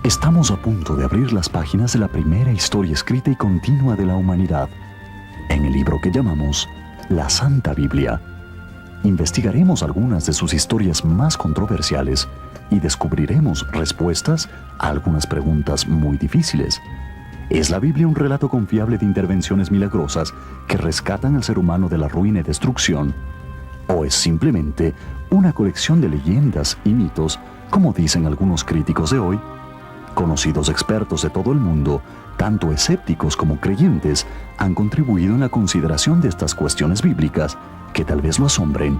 Estamos a punto de abrir las páginas de la primera historia escrita y continua de la humanidad, en el libro que llamamos la Santa Biblia. Investigaremos algunas de sus historias más controversiales y descubriremos respuestas a algunas preguntas muy difíciles. ¿Es la Biblia un relato confiable de intervenciones milagrosas que rescatan al ser humano de la ruina y destrucción? ¿O es simplemente una colección de leyendas y mitos, como dicen algunos críticos de hoy? Conocidos expertos de todo el mundo, tanto escépticos como creyentes, han contribuido en la consideración de estas cuestiones bíblicas que tal vez lo asombren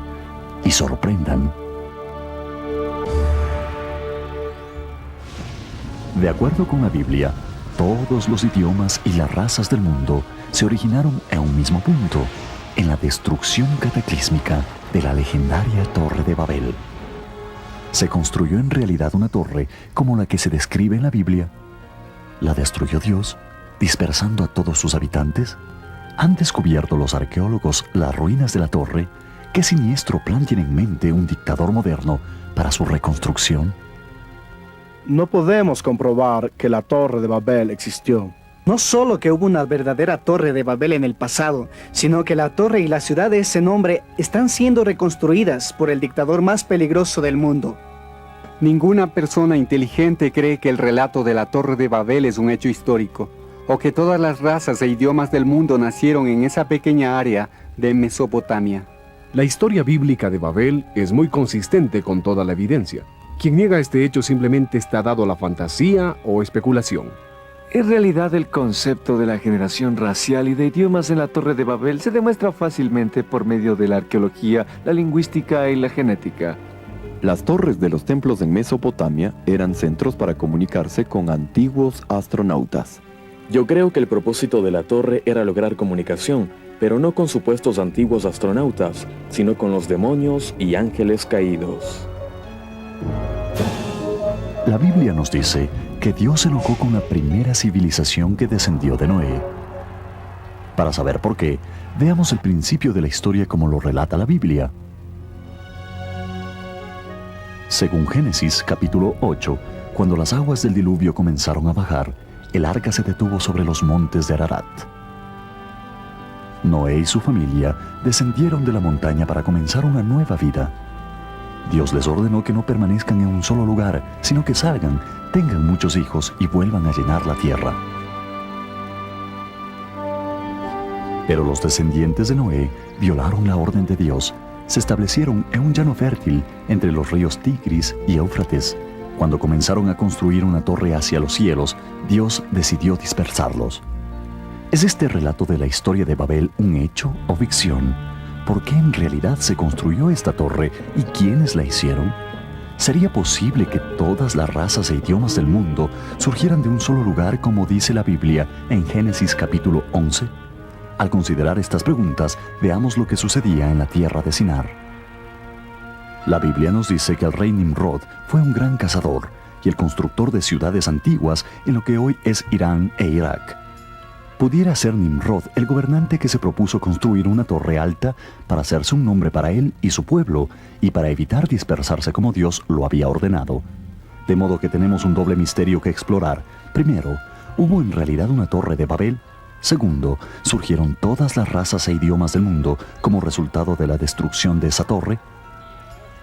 y sorprendan. De acuerdo con la Biblia, todos los idiomas y las razas del mundo se originaron en un mismo punto, en la destrucción cataclísmica de la legendaria Torre de Babel. ¿Se construyó en realidad una torre como la que se describe en la Biblia? ¿La destruyó Dios, dispersando a todos sus habitantes? ¿Han descubierto los arqueólogos las ruinas de la torre? ¿Qué siniestro plan tiene en mente un dictador moderno para su reconstrucción? No podemos comprobar que la Torre de Babel existió. No solo que hubo una verdadera Torre de Babel en el pasado, sino que la torre y la ciudad de ese nombre están siendo reconstruidas por el dictador más peligroso del mundo. Ninguna persona inteligente cree que el relato de la Torre de Babel es un hecho histórico, o que todas las razas e idiomas del mundo nacieron en esa pequeña área de Mesopotamia. La historia bíblica de Babel es muy consistente con toda la evidencia. Quien niega este hecho simplemente está dado a la fantasía o especulación. En realidad, el concepto de la generación racial y de idiomas en la Torre de Babel se demuestra fácilmente por medio de la arqueología, la lingüística y la genética. Las torres de los templos en Mesopotamia eran centros para comunicarse con antiguos astronautas. Yo creo que el propósito de la torre era lograr comunicación, pero no con supuestos antiguos astronautas, sino con los demonios y ángeles caídos. La Biblia nos dice que Dios se enojó con la primera civilización que descendió de Noé. Para saber por qué, veamos el principio de la historia como lo relata la Biblia. Según Génesis capítulo 8, cuando las aguas del diluvio comenzaron a bajar, el arca se detuvo sobre los montes de Ararat. Noé y su familia descendieron de la montaña para comenzar una nueva vida. Dios les ordenó que no permanezcan en un solo lugar, sino que salgan, tengan muchos hijos y vuelvan a llenar la tierra. Pero los descendientes de Noé violaron la orden de Dios. Se establecieron en un llano fértil entre los ríos Tigris y Éufrates. Cuando comenzaron a construir una torre hacia los cielos, Dios decidió dispersarlos. ¿Es este relato de la historia de Babel un hecho o ficción? ¿Por qué en realidad se construyó esta torre y quiénes la hicieron? ¿Sería posible que todas las razas e idiomas del mundo surgieran de un solo lugar como dice la Biblia en Génesis capítulo 11? Al considerar estas preguntas, veamos lo que sucedía en la tierra de Sinar. La Biblia nos dice que el rey Nimrod fue un gran cazador y el constructor de ciudades antiguas en lo que hoy es Irán e Irak. ¿Pudiera ser Nimrod el gobernante que se propuso construir una torre alta para hacerse un nombre para él y su pueblo y para evitar dispersarse como Dios lo había ordenado? De modo que tenemos un doble misterio que explorar. Primero, ¿hubo en realidad una torre de Babel? Segundo, ¿surgieron todas las razas e idiomas del mundo como resultado de la destrucción de esa torre?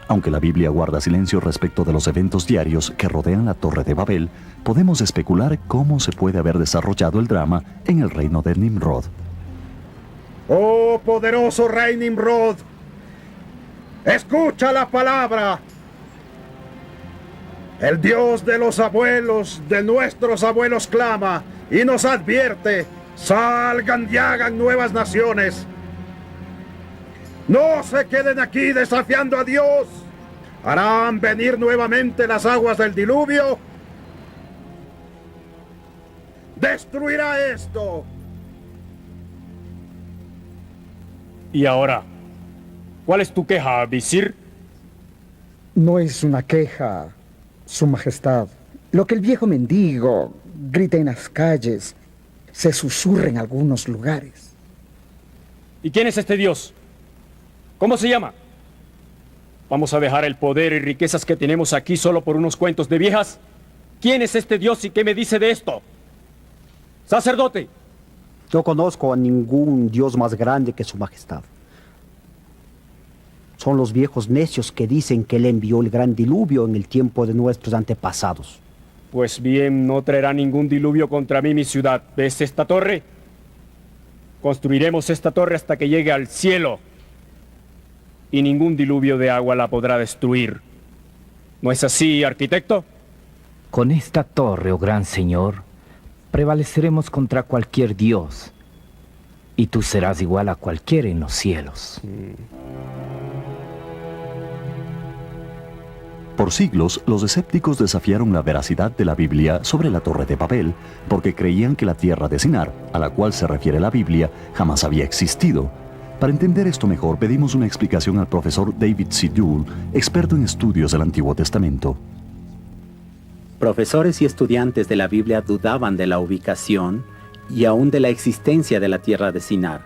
Aunque la Biblia guarda silencio respecto de los eventos diarios que rodean la Torre de Babel, podemos especular cómo se puede haber desarrollado el drama en el reino de Nimrod. ¡Oh, poderoso rey Nimrod! ¡Escucha la palabra! El Dios de los abuelos, de nuestros abuelos, clama y nos advierte: salgan y hagan nuevas naciones. No se queden aquí desafiando a Dios. ¿Harán venir nuevamente las aguas del diluvio? ¡Destruirá esto! Y ahora, ¿cuál es tu queja, visir? No es una queja, Su Majestad. Lo que el viejo mendigo grita en las calles, se susurra en algunos lugares. ¿Y quién es este Dios? ¿Cómo se llama? ¿Vamos a dejar el poder y riquezas que tenemos aquí solo por unos cuentos de viejas? ¿Quién es este Dios y qué me dice de esto? ¡Sacerdote! No conozco a ningún Dios más grande que su majestad. Son los viejos necios que dicen que él envió el gran diluvio en el tiempo de nuestros antepasados. Pues bien, no traerá ningún diluvio contra mí mi ciudad. ¿Ves esta torre? Construiremos esta torre hasta que llegue al cielo. Y ningún diluvio de agua la podrá destruir. ¿No es así, arquitecto? Con esta torre, oh gran señor, prevaleceremos contra cualquier dios. Y tú serás igual a cualquiera en los cielos. Por siglos, los escépticos desafiaron la veracidad de la Biblia sobre la Torre de Babel, porque creían que la tierra de Sinar, a la cual se refiere la Biblia, jamás había existido. Para entender esto mejor, pedimos una explicación al profesor David C. Duell, experto en estudios del Antiguo Testamento. Profesores y estudiantes de la Biblia dudaban de la ubicación y aún de la existencia de la tierra de Sinar.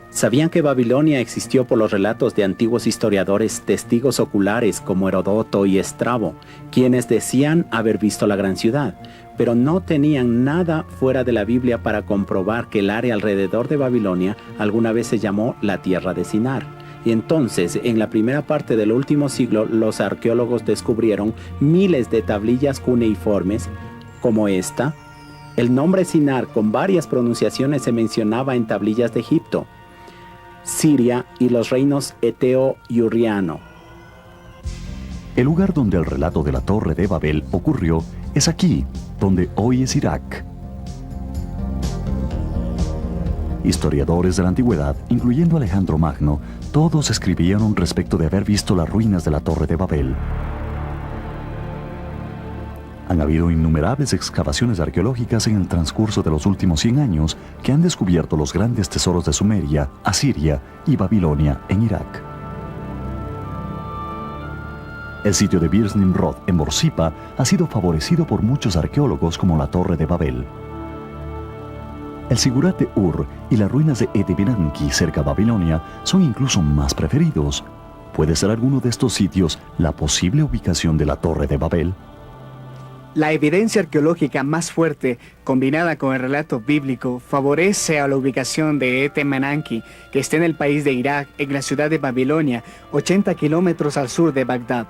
Sabían que Babilonia existió por los relatos de antiguos historiadores testigos oculares como Herodoto y Estrabo, quienes decían haber visto la gran ciudad, pero no tenían nada fuera de la Biblia para comprobar que el área alrededor de Babilonia alguna vez se llamó la tierra de Sinar. Y entonces, en la primera parte del último siglo, los arqueólogos descubrieron miles de tablillas cuneiformes, como esta. El nombre Sinar, con varias pronunciaciones, se mencionaba en tablillas de Egipto, Siria y los reinos Eteo y Urriano. El lugar donde el relato de la Torre de Babel ocurrió es aquí, donde hoy es Irak. Historiadores de la antigüedad, incluyendo Alejandro Magno, todos escribieron respecto de haber visto las ruinas de la Torre de Babel. Han habido innumerables excavaciones arqueológicas en el transcurso de los últimos 100 años que han descubierto los grandes tesoros de Sumeria, Asiria y Babilonia en Irak. El sitio de Bir Nimrod en Borsippa ha sido favorecido por muchos arqueólogos como la Torre de Babel. El Sigurat de Ur y las ruinas de Etemenanki cerca de Babilonia son incluso más preferidos. ¿Puede ser alguno de estos sitios la posible ubicación de la Torre de Babel? La evidencia arqueológica más fuerte, combinada con el relato bíblico, favorece a la ubicación de Etemenanki, que está en el país de Irak, en la ciudad de Babilonia, 80 kilómetros al sur de Bagdad.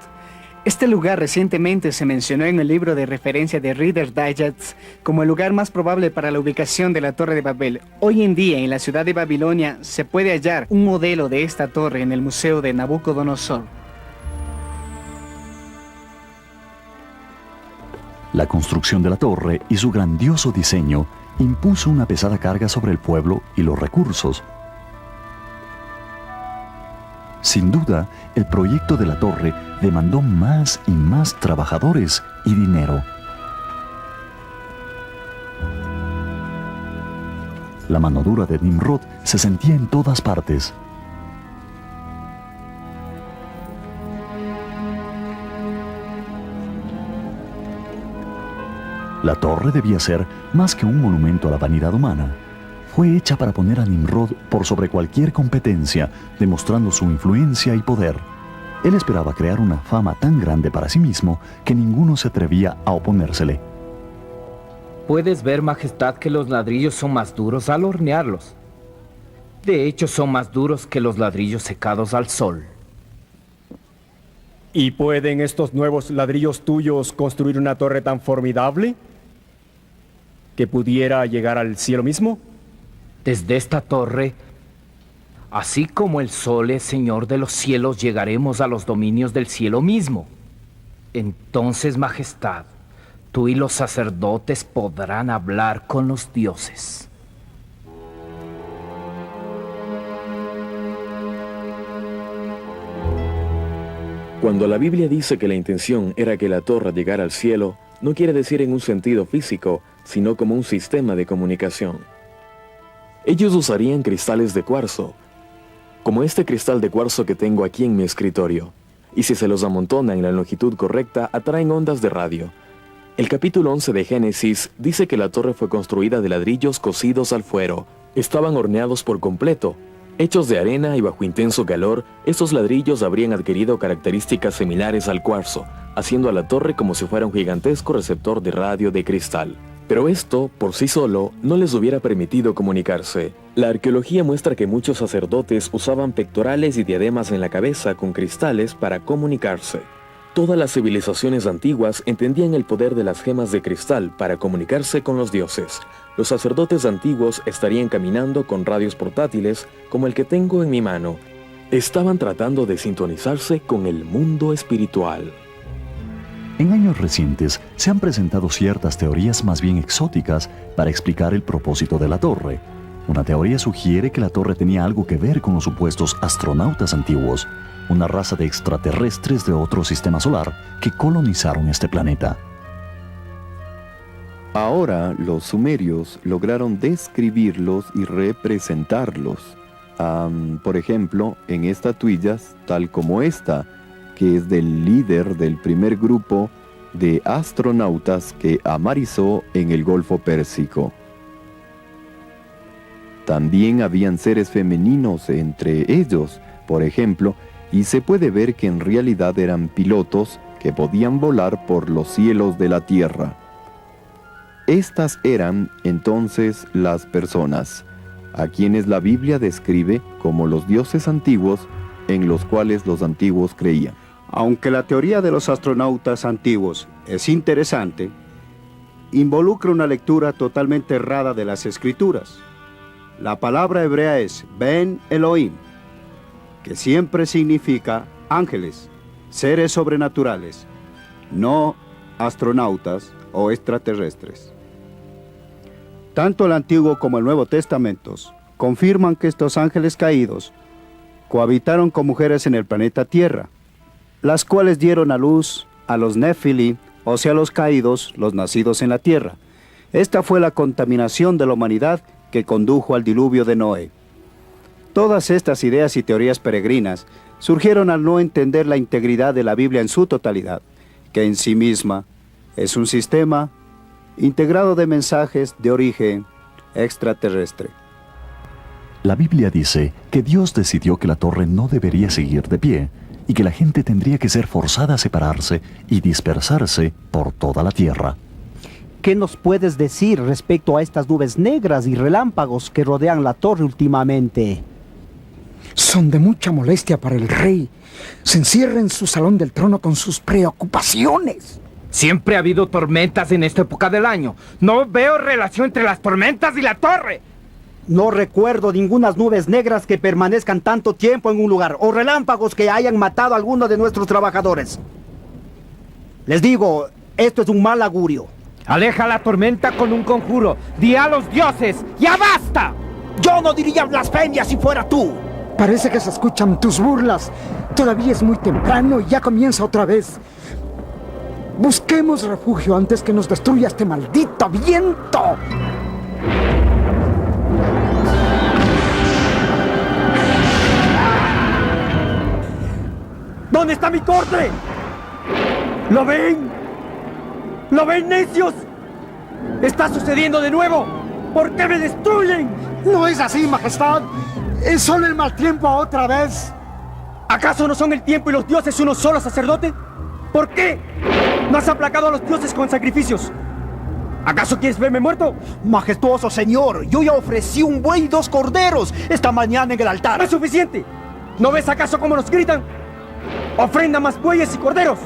Este lugar recientemente se mencionó en el libro de referencia de Reader's Digest como el lugar más probable para la ubicación de la Torre de Babel. Hoy en día, en la ciudad de Babilonia, se puede hallar un modelo de esta torre en el Museo de Nabucodonosor. La construcción de la torre y su grandioso diseño impuso una pesada carga sobre el pueblo y los recursos. Sin duda, el proyecto de la torre demandó más y más trabajadores y dinero. La mano dura de Nimrod se sentía en todas partes. La torre debía ser más que un monumento a la vanidad humana. Fue hecha para poner a Nimrod por sobre cualquier competencia, demostrando su influencia y poder. Él esperaba crear una fama tan grande para sí mismo que ninguno se atrevía a oponérsele. Puedes ver, Majestad, que los ladrillos son más duros al hornearlos. De hecho, son más duros que los ladrillos secados al sol. ¿Y pueden estos nuevos ladrillos tuyos construir una torre tan formidable que pudiera llegar al cielo mismo? Desde esta torre, así como el sol es señor de los cielos, llegaremos a los dominios del cielo mismo. Entonces, Majestad, tú y los sacerdotes podrán hablar con los dioses. Cuando la Biblia dice que la intención era que la torre llegara al cielo, no quiere decir en un sentido físico, sino como un sistema de comunicación. Ellos usarían cristales de cuarzo, como este cristal de cuarzo que tengo aquí en mi escritorio, y si se los amontona en la longitud correcta, atraen ondas de radio. El capítulo 11 de Génesis dice que la torre fue construida de ladrillos cocidos al fuego. Estaban horneados por completo, Hechos de arena y bajo intenso calor, estos ladrillos habrían adquirido características similares al cuarzo, haciendo a la torre como si fuera un gigantesco receptor de radio de cristal. Pero esto, por sí solo, no les hubiera permitido comunicarse. La arqueología muestra que muchos sacerdotes usaban pectorales y diademas en la cabeza con cristales para comunicarse. Todas las civilizaciones antiguas entendían el poder de las gemas de cristal para comunicarse con los dioses. Los sacerdotes antiguos estarían caminando con radios portátiles como el que tengo en mi mano. Estaban tratando de sintonizarse con el mundo espiritual. En años recientes se han presentado ciertas teorías más bien exóticas para explicar el propósito de la torre. Una teoría sugiere que la torre tenía algo que ver con los supuestos astronautas antiguos, una raza de extraterrestres de otro sistema solar que colonizaron este planeta. Ahora los sumerios lograron describirlos y representarlos. Por ejemplo, en estatuillas tal como esta, que es del líder del primer grupo de astronautas que amarizó en el Golfo Pérsico. También habían seres femeninos entre ellos, por ejemplo, y se puede ver que en realidad eran pilotos que podían volar por los cielos de la tierra. Estas eran entonces las personas, a quienes la Biblia describe como los dioses antiguos en los cuales los antiguos creían. Aunque la teoría de los astronautas antiguos es interesante, involucra una lectura totalmente errada de las Escrituras. La palabra hebrea es Ben Elohim, que siempre significa ángeles, seres sobrenaturales, no astronautas o extraterrestres. Tanto el Antiguo como el Nuevo Testamentos confirman que estos ángeles caídos cohabitaron con mujeres en el planeta Tierra, las cuales dieron a luz a los Nefili, o sea, los caídos, los nacidos en la tierra. Esta fue la contaminación de la humanidad que condujo al diluvio de Noé. Todas estas ideas y teorías peregrinas surgieron al no entender la integridad de la Biblia en su totalidad, que en sí misma es un sistema integrado de mensajes de origen extraterrestre. La Biblia dice que Dios decidió que la torre no debería seguir de pie y que la gente tendría que ser forzada a separarse y dispersarse por toda la tierra. ¿Qué nos puedes decir respecto a estas nubes negras y relámpagos que rodean la torre últimamente? Son de mucha molestia para el rey. Se encierra en su salón del trono con sus preocupaciones. Siempre ha habido tormentas en esta época del año. No veo relación entre las tormentas y la torre. No recuerdo ningunas nubes negras que permanezcan tanto tiempo en un lugar, o relámpagos que hayan matado a alguno de nuestros trabajadores. Les digo, esto es un mal augurio. Aleja la tormenta con un conjuro. Di a los dioses, ¡ya basta! Yo no diría blasfemia si fuera tú. Parece que se escuchan tus burlas. Todavía es muy temprano y ya comienza otra vez. Busquemos refugio antes que nos destruya este maldito viento. ¿Dónde está mi corte? ¿Lo ven? ¿Lo ven, necios? ¡Está sucediendo de nuevo! ¿Por qué me destruyen? No es así, majestad. Es solo el mal tiempo otra vez. ¿Acaso no son el tiempo y los dioses uno solo sacerdote? ¿Por qué? ¿No has aplacado a los dioses con sacrificios? ¿Acaso quieres verme muerto? Majestuoso señor, yo ya ofrecí un buey y 2 corderos esta mañana en el altar. ¡No es suficiente! ¿No ves acaso cómo nos gritan? ¡Ofrenda más bueyes y corderos!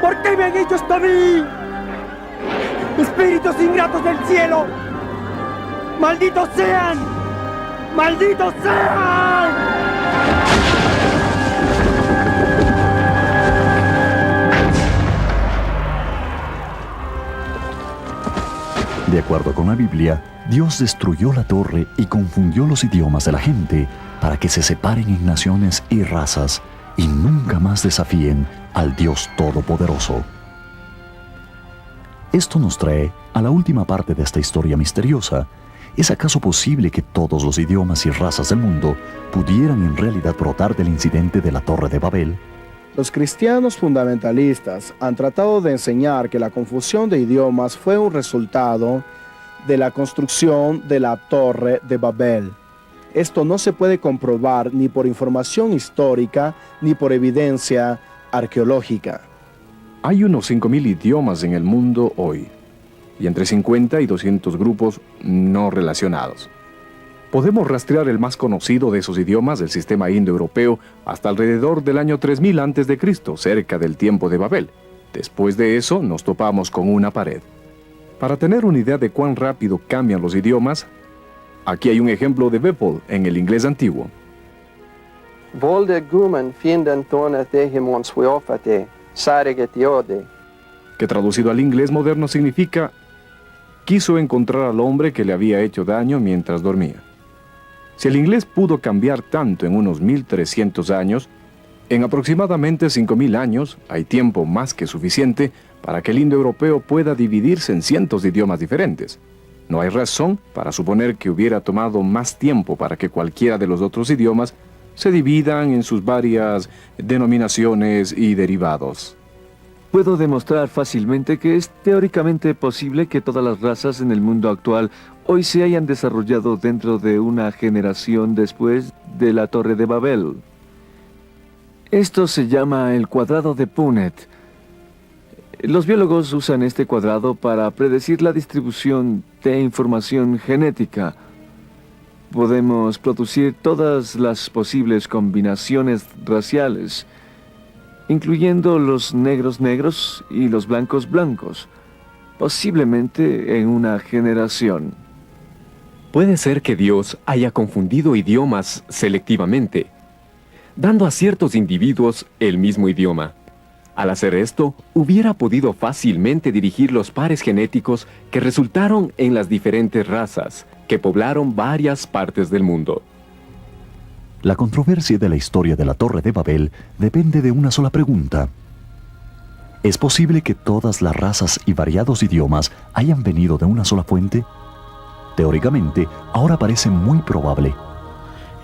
¿Por qué me han hecho esto a mí? ¡Espíritus ingratos del cielo! ¡Malditos sean! ¡Malditos sean! De acuerdo con la Biblia, Dios destruyó la torre y confundió los idiomas de la gente para que se separen en naciones y razas y nunca más desafíen al Dios Todopoderoso. Esto nos trae a la última parte de esta historia misteriosa. ¿Es acaso posible que todos los idiomas y razas del mundo pudieran en realidad brotar del incidente de la Torre de Babel? Los cristianos fundamentalistas han tratado de enseñar que la confusión de idiomas fue un resultado de la construcción de la Torre de Babel. Esto no se puede comprobar ni por información histórica ni por evidencia arqueológica. Hay unos 5.000 idiomas en el mundo hoy, y entre 50 y 200 grupos no relacionados. Podemos rastrear el más conocido de esos idiomas del sistema indoeuropeo hasta alrededor del año 3000 a.C., cerca del tiempo de Babel. Después de eso nos topamos con una pared. Para tener una idea de cuán rápido cambian los idiomas, aquí hay un ejemplo de Bepol en el inglés antiguo. Que traducido al inglés moderno significa: quiso encontrar al hombre que le había hecho daño mientras dormía. Si el inglés pudo cambiar tanto en unos 1300 años, en aproximadamente 5000 años hay tiempo más que suficiente para que el indoeuropeo pueda dividirse en cientos de idiomas diferentes. No hay razón para suponer que hubiera tomado más tiempo para que cualquiera de los otros idiomas se dividan en sus varias denominaciones y derivados. Puedo demostrar fácilmente que es teóricamente posible que todas las razas en el mundo actual hoy se hayan desarrollado dentro de una generación después de la Torre de Babel. Esto se llama el cuadrado de Punnett. Los biólogos usan este cuadrado para predecir la distribución de información genética. Podemos producir todas las posibles combinaciones raciales, incluyendo los negros negros y los blancos blancos, posiblemente en una generación. Puede ser que Dios haya confundido idiomas selectivamente, dando a ciertos individuos el mismo idioma. Al hacer esto, hubiera podido fácilmente dirigir los pares genéticos que resultaron en las diferentes razas que poblaron varias partes del mundo. La controversia de la historia de la Torre de Babel depende de una sola pregunta. ¿Es posible que todas las razas y variados idiomas hayan venido de una sola fuente? Teóricamente, ahora parece muy probable.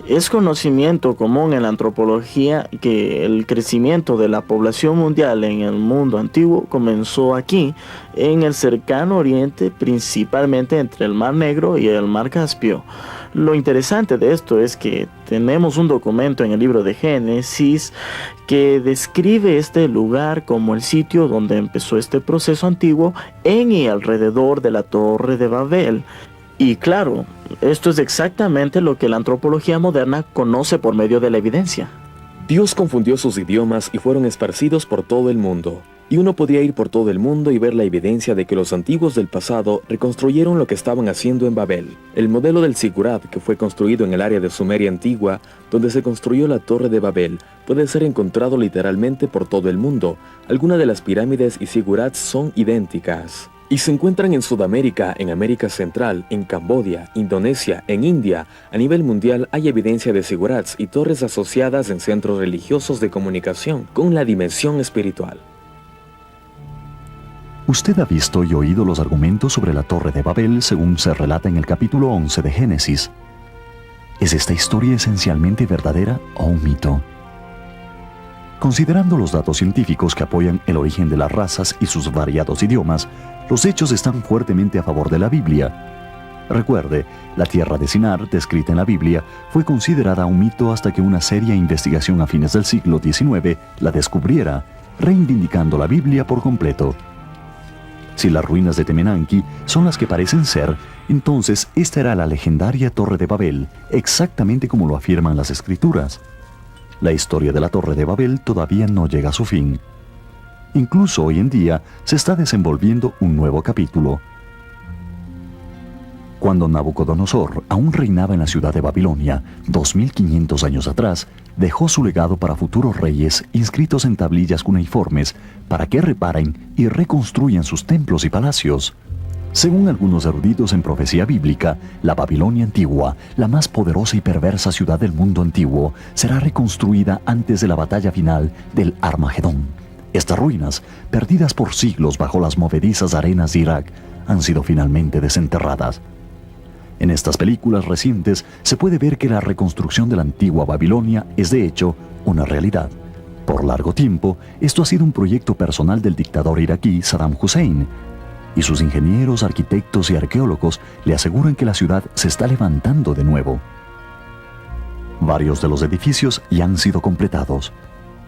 Es conocimiento común en la antropología que el crecimiento de la población mundial en el mundo antiguo comenzó aquí, en el cercano oriente, principalmente entre el Mar Negro y el Mar Caspio. Lo interesante de esto es que tenemos un documento en el libro de Génesis que describe este lugar como el sitio donde empezó este proceso antiguo en y alrededor de la Torre de Babel. Y claro, esto es exactamente lo que la antropología moderna conoce por medio de la evidencia. Dios confundió sus idiomas y fueron esparcidos por todo el mundo. Y uno podía ir por todo el mundo y ver la evidencia de que los antiguos del pasado reconstruyeron lo que estaban haciendo en Babel. El modelo del zigurat, que fue construido en el área de Sumeria antigua, donde se construyó la Torre de Babel, puede ser encontrado literalmente por todo el mundo. Algunas de las pirámides y zigurats son idénticas. Y se encuentran en Sudamérica, en América Central, en Camboya, Indonesia, en India. A nivel mundial hay evidencia de zigurats y torres asociadas en centros religiosos de comunicación con la dimensión espiritual. Usted ha visto y oído los argumentos sobre la Torre de Babel según se relata en el capítulo 11 de Génesis. ¿Es esta historia esencialmente verdadera o un mito? Considerando los datos científicos que apoyan el origen de las razas y sus variados idiomas, los hechos están fuertemente a favor de la Biblia. Recuerde, la tierra de Sinar, descrita en la Biblia, fue considerada un mito hasta que una seria investigación a fines del siglo XIX la descubriera, reivindicando la Biblia por completo. Si las ruinas de Temenanqui son las que parecen ser, entonces esta era la legendaria Torre de Babel, exactamente como lo afirman las Escrituras. La historia de la Torre de Babel todavía no llega a su fin. Incluso hoy en día se está desenvolviendo un nuevo capítulo. Cuando Nabucodonosor aún reinaba en la ciudad de Babilonia, 2500 años atrás, dejó su legado para futuros reyes inscritos en tablillas cuneiformes para que reparen y reconstruyan sus templos y palacios. Según algunos eruditos en profecía bíblica, la Babilonia antigua, la más poderosa y perversa ciudad del mundo antiguo, será reconstruida antes de la batalla final del Armagedón. Estas ruinas, perdidas por siglos bajo las movedizas arenas de Irak, han sido finalmente desenterradas. En estas películas recientes se puede ver que la reconstrucción de la antigua Babilonia es de hecho una realidad. Por largo tiempo, esto ha sido un proyecto personal del dictador iraquí Saddam Hussein, y sus ingenieros, arquitectos y arqueólogos le aseguran que la ciudad se está levantando de nuevo. Varios de los edificios ya han sido completados,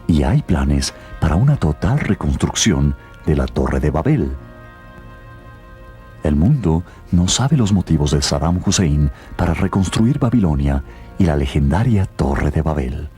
y hay planes para una total reconstrucción de la Torre de Babel. El mundo no sabe los motivos de Saddam Hussein para reconstruir Babilonia y la legendaria Torre de Babel.